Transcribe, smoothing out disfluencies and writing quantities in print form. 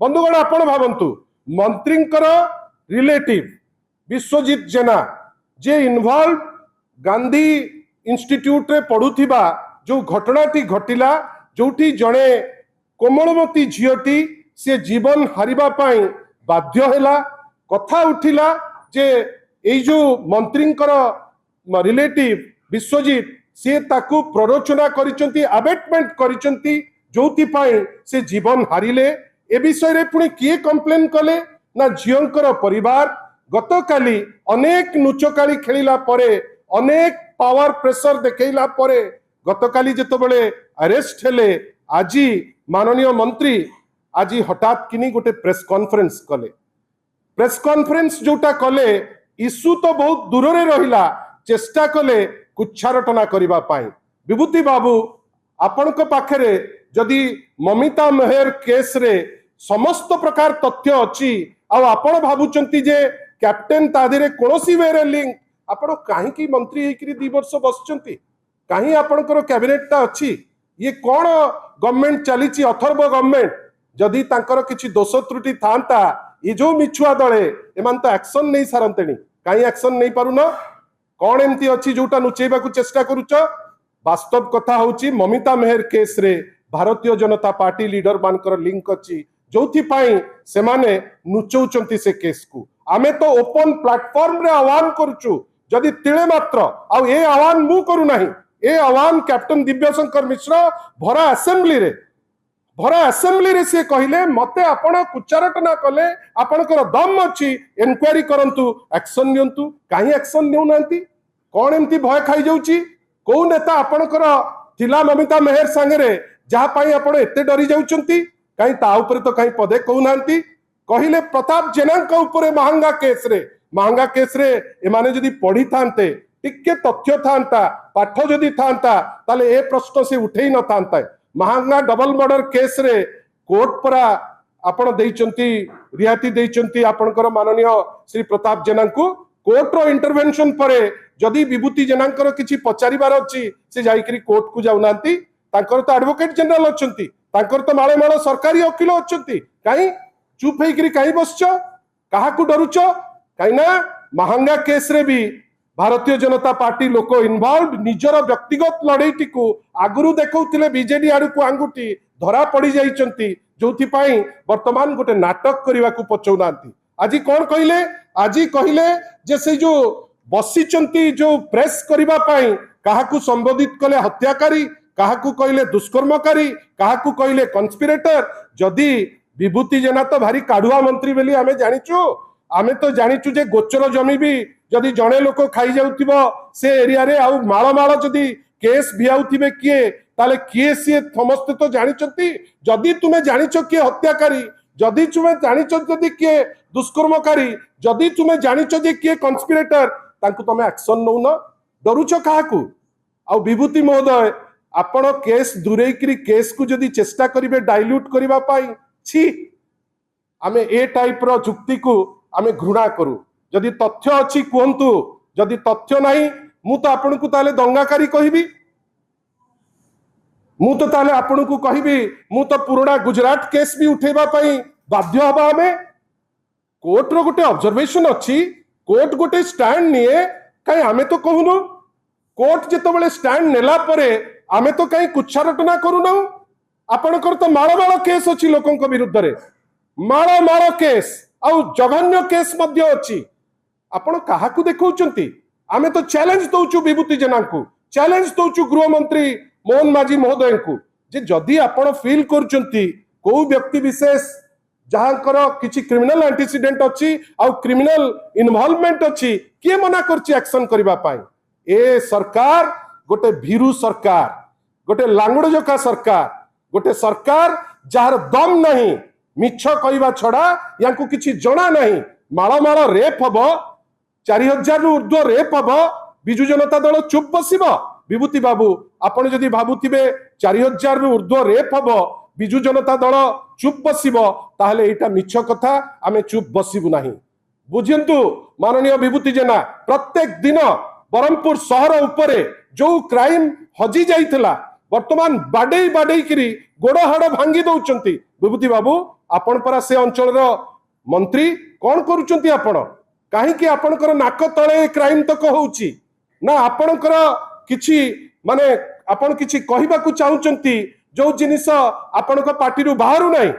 बंधुगण आपण भावंतु मंत्री रिलेटिव विश्वजीत जेना जे इन्वॉल्व गांधी इंस्टीट्यूट रे पढ़ुथिबा जो घटनाटी घटिला जोठी जड़े कोमलमती झीटी से जीवन हारिबा पाई बाध्य हैला कथा उठिला जे एई जो मंत्री रिलेटिव विश्वजीत से ताकू प्ररोचना करिसंती अबेटमेंट करिसंती जोथि पाई से जीवन हारिले ए विषय रे पुणी किए कंप्लेन कले ना झीओंकर परिवार गतकाली अनेक नुचकाली खेलिला परे अनेक पावर प्रेशर देखैला परे गतकाली जेतबेले अरेस्ट हेले आज माननीय मंत्री आज हठात किनी गोटे प्रेस कॉन्फ्रेंस कले प्रेस कॉन्फ्रेंस जोटा कले इश्यू तो बहुत दूर रे रहिला चेष्टा कले कुच्छारटना करिबा पाई विभूति बाबू आपनक पाखरे जदि ममिता मेहर केस रे समस्त प्रकार तथ्य अच्छी आपण भावुचंती जे कैप्टेन तादिरे कोनोसी वे रे लिंक आपण काहे की मंत्री हेकरी 2 वर्ष बसचंती काहे आपनकर कैबिनेट ता अच्छी ये कौन गवर्नमेंट चली अथर्व गवर्नमेंट जदि तांकर किछि दोष त्रुटि थांता ये जो मिछुआ दले एमान तो एक्शन नहीं सारंतेनी काहे एक्शन नहीं पारुन कौन एमती अच्छी जोटा नुचेबा को चेष्टा करूच वास्तव कथा होची ममिता मेहर केस रे भारतीय जनता पार्टी लीडर मानकर लिंक अच्छी जोथि पाई से माने नुचौचंती से केस को आमे तो ओपन प्लेटफॉर्म रे आह्वान करूचु जदि तिळे मात्र आ ए आह्वान मु करू नाही ए आह्वान कैप्टन दिव्यशंकर मिश्र भरा असेंबली रे से कहिले मते आपण कुच्चारटना कले आपणकर दम अछि इंक्वायरी करंतु एक्शन नियंतु काहे एक्शन नेउ नांती कोन एमती भय खाई जाउची को नेता आपणकर थिला ममिता मेहर संगे जहा पाई आपण एते डरी जाउचंती काई ता ऊपर तो काई पदे कहू नांती कहिले प्रताप जेना ऊपर महंगा केस रे एमाने जदि पढ़ी थांते टिके तथ्य थांता पाठ जदि थांता ताले ए प्रश्न से उठेई न थांता महंगा डबल मर्डर केस रे कोर्ट परा आपण देइचंती रियाती देइचंती आपणकर माननीय श्री प्रताप जेना को कोर्ट रो इंटरवेंशन परे जदि विभूति जेनांकर किछि पचारिबार अछि से जाईकरी कोर्ट को जाउनांती तांकर तो एडवोकेट जनरल अछंती तांकर तो माळे माळ सरकारी वकील अछंती काई चुप हेकरी काई बसछ काहा को डरुछ काई ना महंगा केस रे भी भारतीय जनता पार्टी लोक इन्वॉल्व निजर व्यक्तिगत लड़ाई को आगुरु देखौथिले बीजेडी आडू को आंगुठी धरा पड़ी जाइचंती जोथि पाई वर्तमान गोटे नाटक करबा को पचौनांती आज कोन कहिले आज कहिले जे से जो बसिचंती जो प्रेस करबा पाई काहा को संबोधित कले हत्याकारी काहा को कहिले दुष्कर्मकारी काहा को कहिले कन्स्पिरेटर जदि विभूति जेना तो भारी काढुआ मंत्री बेली आमे जानिचु आमे तो जानिचु जे गोचर जमी भी जदि जड़े लोक खाई जाउथिबो से एरिया रे आउ माळ माळ जदि केस भियाउथिबे किए ताले किए सी समस्त तो जानिचंती जदि तुमे जानिचो किए हत्याकारी जदि तुमे जानिचो जदि किए दुष्कर्मकारी जदि तुमे जानिचो जे किए कन्स्पिरेटर तांकु तमे एक्शन नौ न डरुचो काहाकू आ विभूति महोदय आपण केस दूरेकरी केस को जदि चेष्टा करिवे डाइल्यूट करिवा पाई छी आमे ए टाइप रो जुक्ति को आमे घृणा करू जदि तथ्य अच्छी कहतु जदि तथ्य नहीं मु तो आपण को ताले दंगाकारी कहबी मु तो ताले आपण को कहबी मु तो पुराना गुजरात केस भी उठेबा पई बाध्य हबा हमें कोर्ट रो गोटे ऑब्जर्वेशन अच्छी कोर्ट गोटे स्टैंड निए कहीं आमे तो कहूनु कोर्ट जेतबेले स्टैंड नेला परे आमे तो कहीं कुच्छारटना करूना आपणकर तो माळ माळ केस अच्छी लोकंक विरुद्ध रे माळ माळ केस आ जघन्य केस मध्य अच्छी आपण काहाकू देखौचंती आमे तो चैलेंज दउचु विभूति जेना को चैलेंज दउचु गृह मंत्री मोहन माझी महोदय को जे जदि आपण फील करचंती को व्यक्ति विशेष जहांकर किछि क्रिमिनल एंटीसीडेंट अच्छी आ क्रिमिनल इन्वॉल्वमेंट अच्छी किए मना करछि एक्शन करिबा पाई ए सरकार गोटे भीरू सरकार गोटे लांगुड़ जका सरकार गोटे सरकार जार दम नहीं मिछ कहवा छड़ा यांकु किछि जणा नहीं माळ माळ रेप हबो 4000 रु ऊर्ध्व रेप हबो बिजु जनता दल चुप बसिबो विभूति बाबू आपण जदि भाबुथिबे 4000 रु ऊर्ध्व रेप हबो बिजु जनता दल चुप बसिबो ताहले एटा मिछ कथा आमे चुप बसिबु नाही बुझंतु माननीय विभूति जेना प्रत्येक दिन बरहमपुर शहर उपरे जो क्राइम हजी जाइथिला वर्तमान बाडे बाडे करी गोड़ हाड़ भांगी दौरान। विभूति बाबू आपण परा से अंचल मंत्री कौन करुचंती आपण कहीं आपणकर नाक तले क्राइम तक होउची ना आपणकर किछि माने आपण किछि कहबाकू चाहुचंती जो जिनिस आपणक पार्टी बाहरु नाही